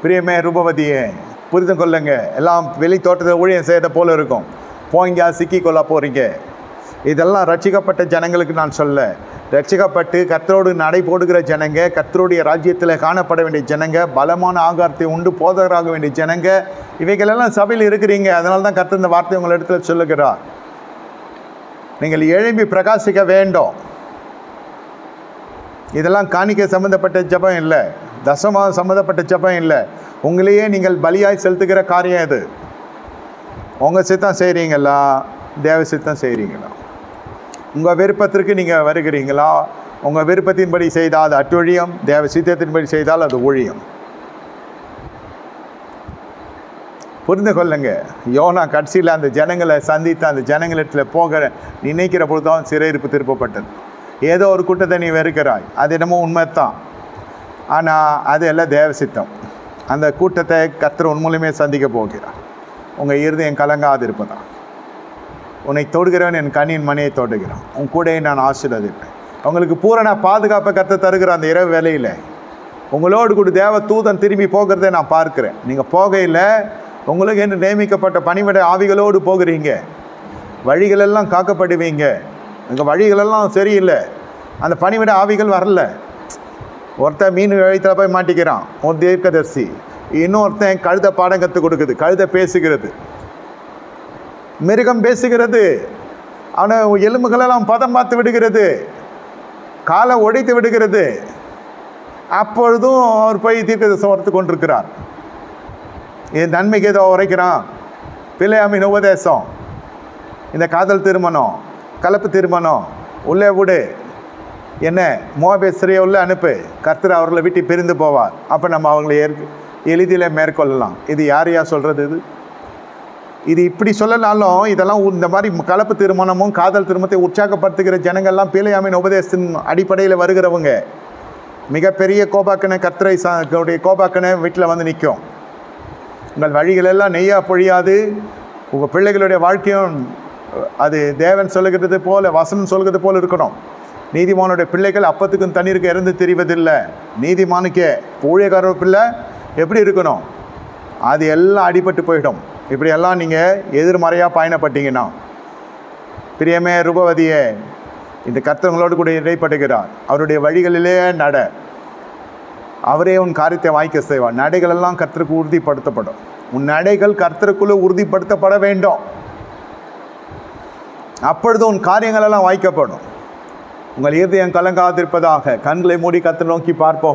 பிரியமே ரூபவதியே, புரிந்து கொள்ளுங்க. எல்லாம் வெளி தோட்டத்தில் ஊழியம் செய்யறத போல இருக்கும். போங்க சிக்கி கொள்ள போகிறீங்க. இதெல்லாம் ரட்சிக்கப்பட்ட ஜனங்களுக்கு நான் சொல்ல, ரட்சிக்கப்பட்டு கர்த்தரோடு நடை போடுகிற ஜனங்க, கர்த்தருடைய ராஜ்யத்தில் காணப்பட வேண்டிய ஜனங்க, பலமான ஆகாரத்தை உண்டு போதகராக வேண்டிய ஜனங்க, இவைகளெல்லாம் சபையில் இருக்கிறீங்க. அதனால தான் கர்த்தர் இந்த வார்த்தை உங்கள் இடத்துல சொல்லுகிறார். நீங்கள் எழும்பி பிரகாசிக்க வேண்டும். இதெல்லாம் காணிக்கை சம்மந்தப்பட்ட ஜபம் இல்லை, தசமாக சம்மந்தப்பட்ட ஜபம் இல்லை. உங்களையே நீங்கள் பலியாய் செலுத்துகிற காரியம் இது. உங்கள் சித்தம் செய்கிறீங்களா, தேவ சித்தம் செய்கிறீங்களா? உங்கள் விருப்பத்திற்கு நீங்கள் வருகிறீங்களா? உங்கள் விருப்பத்தின்படி செய்தால் அது அட்டொழியம், தேவ சித்தத்தின்படி செய்தால் அது ஒழியம். புரிந்து கொள்ளுங்க. யோனா கடைசியில் அந்த ஜனங்களை சந்தித்து அந்த ஜனங்களிடத்தில் போக நினைக்கிற பொழுது தான் சிறையிருப்பு திருப்பப்பட்டது. ஏதோ ஒரு கூட்டத்தை நீ வெறுக்கிறாய், அது என்னமோ உண்மை தான். ஆனால் அது எல்லாம் தேவ சித்தம். அந்த கூட்டத்தை கர்த்தர் உண்மையிலுமே சந்திக்க போகிறார். உங்கள் இருதயம் கலங்காது இருப்பதான். உன்னை தொடுகிறவன் என் கண்ணின் மணியை தொடுகிறான், உன் கூடையை நான் ஆசீர்வதிப்பேன். உங்களுக்கு பூரண பாதுகாப்பை கர்த்தர் தருகிற அந்த இரவு வேலையில் உங்களோடு கூட தேவ தூதன் திரும்பி போகிறத நான் பார்க்குறேன். நீங்கள் போகையில் உங்களுக்கு என்று நியமிக்கப்பட்ட பணிவிட ஆவிகளோடு போகிறீங்க. வழிகளெல்லாம் காக்கப்படுவீங்க. எங்கள் வழிகளெல்லாம் சரியில்லை, அந்த பணிவிட ஆவிகள் வரல. ஒருத்தன் மீன் வழித்தில் போய் மாட்டிக்கிறான், ஒரு தீர்க்கதரிசி. இன்னொருத்தன் கழுதை பாடம் கற்றுக் கொடுக்குது, கழுதை பேசுகிறது, மிருகம் பேசுகிறது, அவனை எலும்புகளெல்லாம் பதம் பார்த்து விடுகிறது, காலை ஒடித்து விடுகிறது. அப்பொழுதும் அவர் போய் தீர்க்கதரிசனம் வளர்த்து கொண்டிருக்கிறார். என் நன்மைக்கு ஏதோ உரைக்கிறான். பிள்ளையாமின் உபதேசம், இந்த காதல் திருமணம், கலப்பு திருமணம், உள்ளே விடு, என்ன மோபேஸ்வரியை உள்ளே அனுப்பு, கர்த்தர் அவர்களை விட்டு பிரிந்து போவார். அப்போ நம்ம அவங்களை எளிதில் மேற்கொள்ளலாம். இது யார் சொல்கிறது? இது இப்படி சொல்லலாலும் இதெல்லாம் இந்த மாதிரி கலப்பு திருமணமும் காதல் திருமணத்தை உற்சாகப்படுத்துகிற ஜனங்கள்லாம் பிள்ளையாமின் உபதேசத்தின் அடிப்படையில் வருகிறவங்க. மிகப்பெரிய கோபாக்கனை, கர்த்தரை கோபாக்கனை வீட்டில் வந்து நிற்கும். உங்கள் வழிகளெல்லாம் நெய்யா பொழியாது. உங்கள் பிள்ளைகளுடைய வாழ்க்கையும் அது தேவன் சொல்லுகிறது போல, வசனம் சொல்கிறது போல் இருக்கணும். நீதிமானுடைய பிள்ளைகள் அப்பத்துக்கும் தண்ணீருக்கு இறந்து தெரிவதில்லை. நீதிமானுக்கே ஊழியக்காரர் பிள்ளை எப்படி இருக்கணும், அது எல்லாம் அடிபட்டு போயிடும். இப்படியெல்லாம் நீங்கள் எதிர்மறையாக பயணப்பட்டீங்கன்னா, பிரியமே ரூபவதியே, இந்த கர்த்தங்களோடு கூட இடைப்படுகிறார். அவருடைய வழிகளிலே நட, அவரே உன் காரியத்தை வாய்க்க செய்வார். நடைகளெல்லாம் கர்த்தருக்கு உறுதிப்படுத்தப்படும். உன் நடைகள் கர்த்தருக்குள்ளே உறுதிப்படுத்தப்பட வேண்டும். அப்பொழுது உன் காரியங்களெல்லாம் வாய்க்கப்படும். உங்கள் இருதயம் கலங்காதிருப்பதாக. கண்களை மூடி கர்த்தரை நோக்கி பார்ப்போம்.